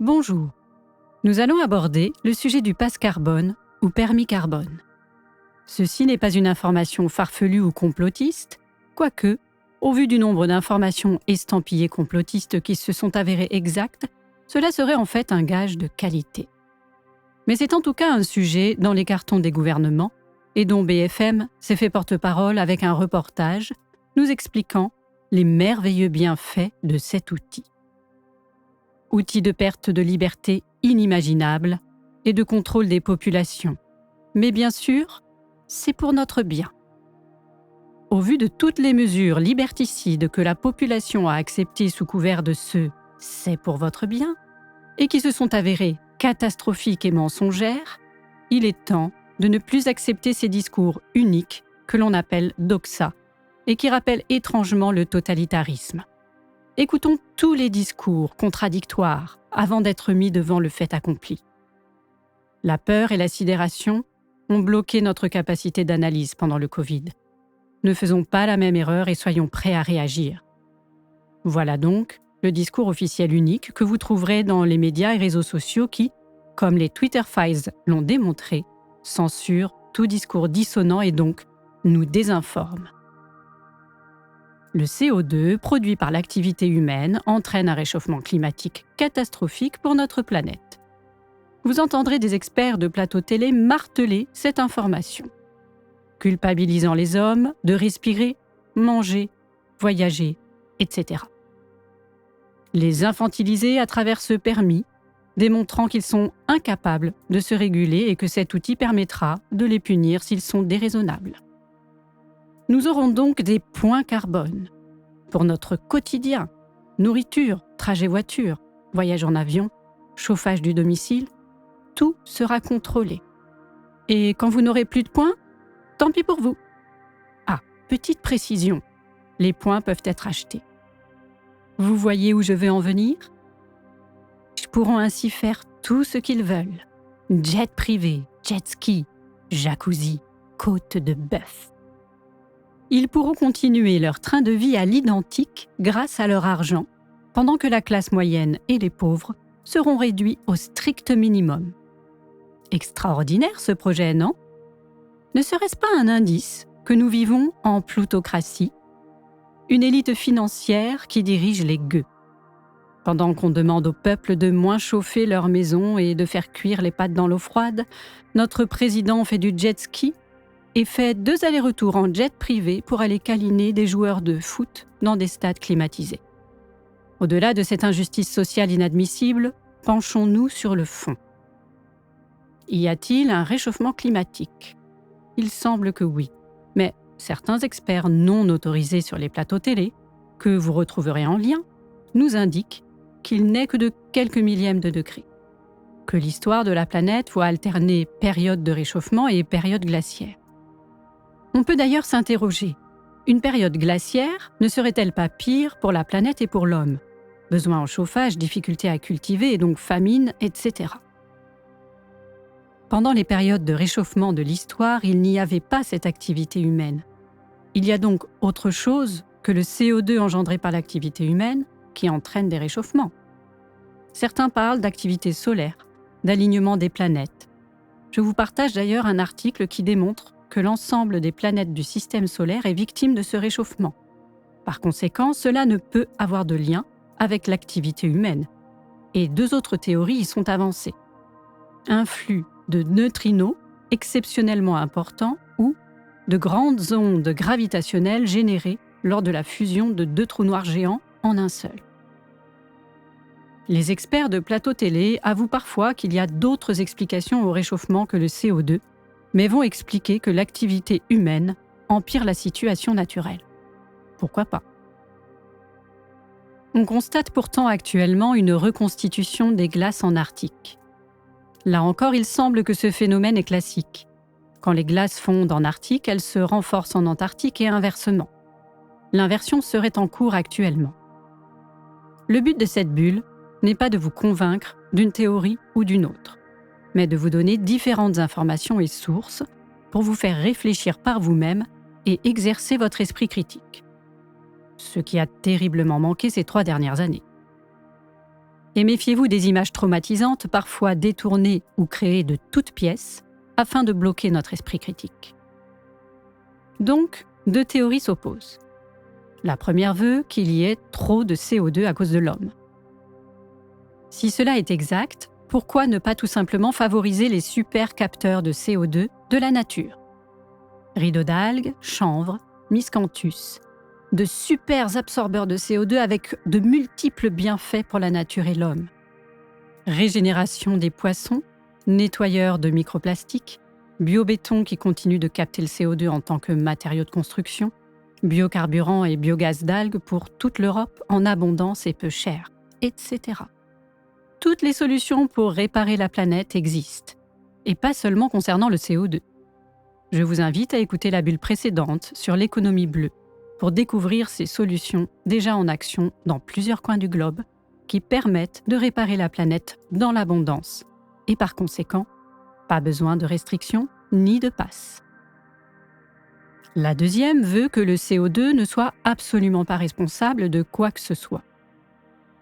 Bonjour. Nous allons aborder le sujet du passe carbone ou permis carbone. Ceci n'est pas une information farfelue ou complotiste, quoique, au vu du nombre d'informations estampillées complotistes qui se sont avérées exactes, cela serait en fait un gage de qualité. Mais c'est en tout cas un sujet dans les cartons des gouvernements et dont BFM s'est fait porte-parole avec un reportage nous expliquant les merveilleux bienfaits de cet outil. Outil de perte de liberté inimaginable et de contrôle des populations. Mais bien sûr, c'est pour notre bien. Au vu de toutes les mesures liberticides que la population a acceptées sous couvert de ce « c'est pour votre bien » et qui se sont avérées catastrophiques et mensongères, il est temps de ne plus accepter ces discours uniques que l'on appelle doxa et qui rappellent étrangement le totalitarisme. Écoutons tous les discours contradictoires avant d'être mis devant le fait accompli. La peur et la sidération ont bloqué notre capacité d'analyse pendant le Covid. Ne faisons pas la même erreur et soyons prêts à réagir. Voilà donc le discours officiel unique que vous trouverez dans les médias et réseaux sociaux qui, comme les Twitter Files l'ont démontré, censurent tout discours dissonant et donc nous désinforment. Le CO2 produit par l'activité humaine entraîne un réchauffement climatique catastrophique pour notre planète. Vous entendrez des experts de plateaux télé marteler cette information, culpabilisant les hommes de respirer, manger, voyager, etc. Les infantiliser à travers ce permis, démontrant qu'ils sont incapables de se réguler et que cet outil permettra de les punir s'ils sont déraisonnables. Nous aurons donc des points carbone pour notre quotidien, nourriture, trajet voiture, voyage en avion, chauffage du domicile, tout sera contrôlé. Et quand vous n'aurez plus de points, tant pis pour vous. Ah, petite précision, les points peuvent être achetés. Vous voyez où je veux en venir ? Ils pourront ainsi faire tout ce qu'ils veulent. Jet privé, jet ski, jacuzzi, côte de bœuf. Ils pourront continuer leur train de vie à l'identique grâce à leur argent, pendant que la classe moyenne et les pauvres seront réduits au strict minimum. Extraordinaire ce projet, non ? Ne serait-ce pas un indice que nous vivons en plutocratie, une élite financière qui dirige les gueux ? Pendant qu'on demande au peuple de moins chauffer leur maison et de faire cuire les pâtes dans l'eau froide, notre président fait du jet ski et fait 2 allers-retours en jet privé pour aller câliner des joueurs de foot dans des stades climatisés. Au-delà de cette injustice sociale inadmissible, penchons-nous sur le fond. Y a-t-il un réchauffement climatique ? Il semble que oui, mais certains experts non autorisés sur les plateaux télé, que vous retrouverez en lien, nous indiquent qu'il n'est que de quelques millièmes de degrés, que l'histoire de la planète voit alterner période de réchauffement et période glaciaire. On peut d'ailleurs s'interroger, une période glaciaire ne serait-elle pas pire pour la planète et pour l'homme ? Besoin en chauffage, difficulté à cultiver et donc famine, etc. Pendant les périodes de réchauffement de l'histoire, il n'y avait pas cette activité humaine. Il y a donc autre chose que le CO2 engendré par l'activité humaine qui entraîne des réchauffements. Certains parlent d'activité solaire, d'alignement des planètes. Je vous partage d'ailleurs un article qui démontre que l'ensemble des planètes du système solaire est victime de ce réchauffement. Par conséquent, cela ne peut avoir de lien avec l'activité humaine. Et 2 autres théories y sont avancées. Un flux de neutrinos exceptionnellement important ou de grandes ondes gravitationnelles générées lors de la fusion de 2 trous noirs géants en un seul. Les experts de plateau télé avouent parfois qu'il y a d'autres explications au réchauffement que le CO2, mais vont expliquer que l'activité humaine empire la situation naturelle. Pourquoi pas ? On constate pourtant actuellement une reconstitution des glaces en Arctique. Là encore, il semble que ce phénomène est classique. Quand les glaces fondent en Arctique, elles se renforcent en Antarctique et inversement. L'inversion serait en cours actuellement. Le but de cette bulle n'est pas de vous convaincre d'une théorie ou d'une autre, mais de vous donner différentes informations et sources pour vous faire réfléchir par vous-même et exercer votre esprit critique. Ce qui a terriblement manqué ces 3 dernières années. Et méfiez-vous des images traumatisantes, parfois détournées ou créées de toutes pièces, afin de bloquer notre esprit critique. Donc, deux théories s'opposent. La première veut qu'il y ait trop de CO2 à cause de l'homme. Si cela est exact, pourquoi ne pas tout simplement favoriser les super capteurs de CO2 de la nature ? Rideaux d'algues, chanvre, miscanthus, de super absorbeurs de CO2 avec de multiples bienfaits pour la nature et l'homme. Régénération des poissons, nettoyeurs de microplastiques, biobéton qui continue de capter le CO2 en tant que matériau de construction, biocarburant et biogaz d'algues pour toute l'Europe en abondance et peu cher, etc. Toutes les solutions pour réparer la planète existent, et pas seulement concernant le CO2. Je vous invite à écouter la bulle précédente sur l'économie bleue pour découvrir ces solutions déjà en action dans plusieurs coins du globe qui permettent de réparer la planète dans l'abondance et par conséquent, pas besoin de restrictions ni de passes. La deuxième veut que le CO2 ne soit absolument pas responsable de quoi que ce soit.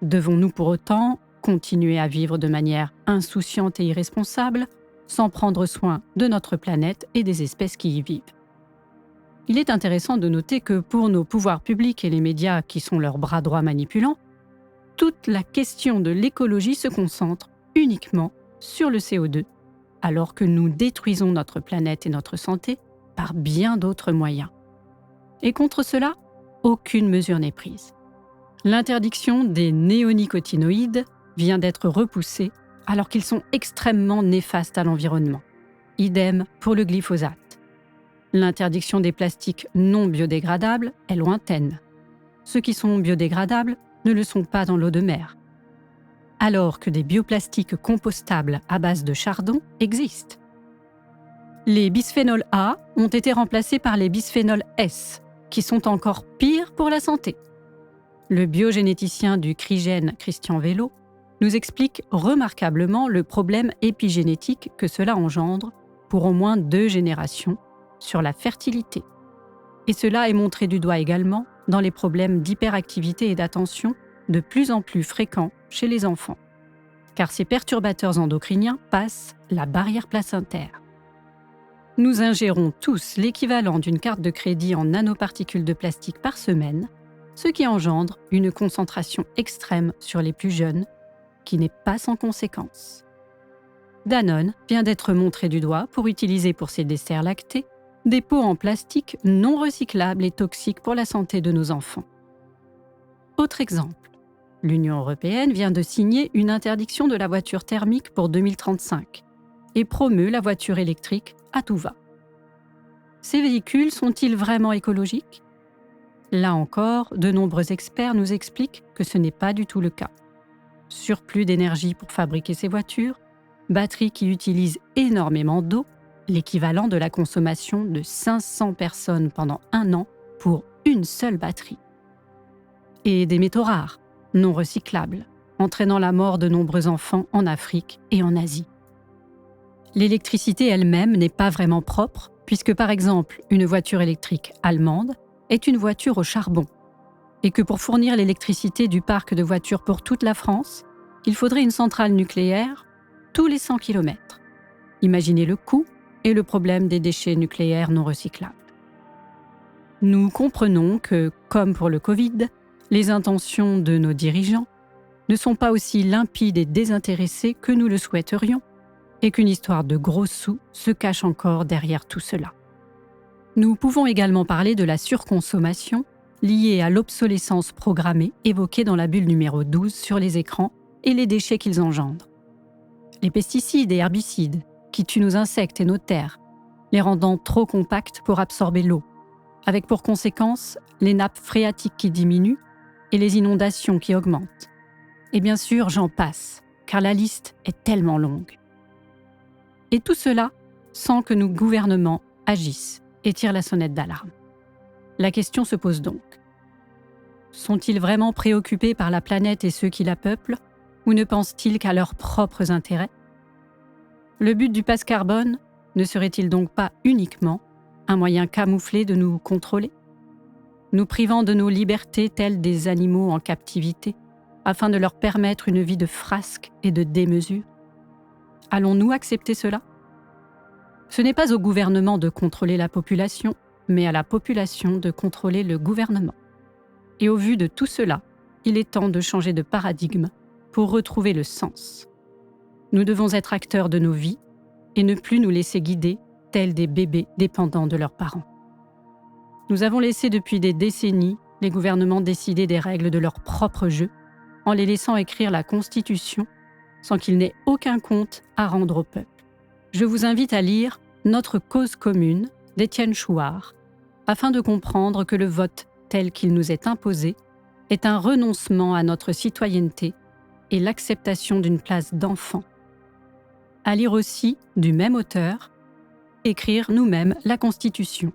Devons-nous pour autant continuer à vivre de manière insouciante et irresponsable sans prendre soin de notre planète et des espèces qui y vivent ? Il est intéressant de noter que pour nos pouvoirs publics et les médias qui sont leurs bras droits manipulants, toute la question de l'écologie se concentre uniquement sur le CO2, alors que nous détruisons notre planète et notre santé par bien d'autres moyens. Et contre cela, aucune mesure n'est prise. L'interdiction des néonicotinoïdes vient d'être repoussée alors qu'ils sont extrêmement néfastes à l'environnement. Idem pour le glyphosate. L'interdiction des plastiques non biodégradables est lointaine. Ceux qui sont biodégradables ne le sont pas dans l'eau de mer. Alors que des bioplastiques compostables à base de chardon existent. Les bisphénols A ont été remplacés par les bisphénols S, qui sont encore pires pour la santé. Le biogénéticien du CRIGEN, Christian Vello, nous explique remarquablement le problème épigénétique que cela engendre pour au moins 2 générations sur la fertilité. Et cela est montré du doigt également dans les problèmes d'hyperactivité et d'attention de plus en plus fréquents chez les enfants, car ces perturbateurs endocriniens passent la barrière placentaire. Nous ingérons tous l'équivalent d'une carte de crédit en nanoparticules de plastique par semaine, ce qui engendre une concentration extrême sur les plus jeunes, qui n'est pas sans conséquence. Danone vient d'être montré du doigt pour utiliser pour ses desserts lactés des pots en plastique non recyclables et toxiques pour la santé de nos enfants. Autre exemple, l'Union européenne vient de signer une interdiction de la voiture thermique pour 2035 et promeut la voiture électrique à tout va. Ces véhicules sont-ils vraiment écologiques ? Là encore, de nombreux experts nous expliquent que ce n'est pas du tout le cas. Surplus d'énergie pour fabriquer ces voitures, batteries qui utilisent énormément d'eau, l'équivalent de la consommation de 500 personnes pendant 1 an pour une seule batterie. Et des métaux rares, non recyclables, entraînant la mort de nombreux enfants en Afrique et en Asie. L'électricité elle-même n'est pas vraiment propre, puisque par exemple, une voiture électrique allemande est une voiture au charbon, et que pour fournir l'électricité du parc de voitures pour toute la France, il faudrait une centrale nucléaire tous les 100 km. Imaginez le coût et le problème des déchets nucléaires non recyclables. Nous comprenons que, comme pour le Covid, les intentions de nos dirigeants ne sont pas aussi limpides et désintéressées que nous le souhaiterions, et qu'une histoire de gros sous se cache encore derrière tout cela. Nous pouvons également parler de la surconsommation liée à l'obsolescence programmée évoquée dans la bulle numéro 12 sur les écrans et les déchets qu'ils engendrent. Les pesticides et herbicides qui tuent nos insectes et nos terres, les rendant trop compacts pour absorber l'eau, avec pour conséquence les nappes phréatiques qui diminuent et les inondations qui augmentent. Et bien sûr, j'en passe, car la liste est tellement longue. Et tout cela sans que nos gouvernements agissent et tirent la sonnette d'alarme. La question se pose donc. Sont-ils vraiment préoccupés par la planète et ceux qui la peuplent, ou ne pensent-ils qu'à leurs propres intérêts ? Le but du pass carbone ne serait-il donc pas uniquement un moyen camouflé de nous contrôler ? Nous privant de nos libertés telles des animaux en captivité, afin de leur permettre une vie de frasques et de démesure? Allons-nous accepter cela? Ce n'est pas au gouvernement de contrôler la population, mais à la population de contrôler le gouvernement. Et au vu de tout cela, il est temps de changer de paradigme pour retrouver le sens. Nous devons être acteurs de nos vies et ne plus nous laisser guider tels des bébés dépendants de leurs parents. Nous avons laissé depuis des décennies les gouvernements décider des règles de leur propre jeu en les laissant écrire la Constitution sans qu'ils n'aient aucun compte à rendre au peuple. Je vous invite à lire Notre cause commune d'Étienne Chouard afin de comprendre que le vote tel qu'il nous est imposé est un renoncement à notre citoyenneté et l'acceptation d'une place d'enfant. À lire aussi, du même auteur, Écrire nous-mêmes la Constitution,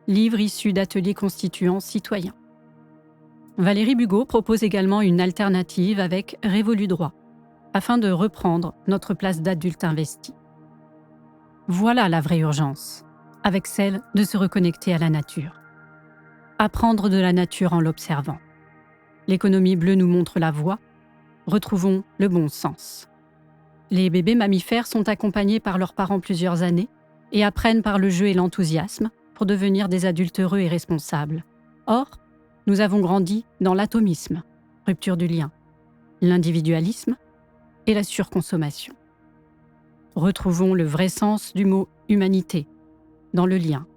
livre issu d'ateliers constituants citoyens. Valérie Bugeaud propose également une alternative avec Révolu droit, afin de reprendre notre place d'adulte investi. Voilà la vraie urgence, avec celle de se reconnecter à la nature. Apprendre de la nature en l'observant. L'économie bleue nous montre la voie. Retrouvons le bon sens. Les bébés mammifères sont accompagnés par leurs parents plusieurs années et apprennent par le jeu et l'enthousiasme pour devenir des adultes heureux et responsables. Or, nous avons grandi dans l'atomisme, rupture du lien, l'individualisme et la surconsommation. Retrouvons le vrai sens du mot « humanité » dans le lien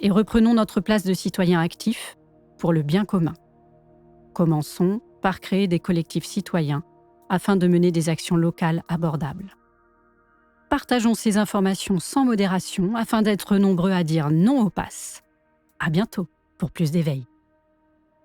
et reprenons notre place de citoyens actifs pour le bien commun. Commençons par créer des collectifs citoyens afin de mener des actions locales abordables. Partageons ces informations sans modération afin d'être nombreux à dire non au pass. À bientôt pour plus d'éveil.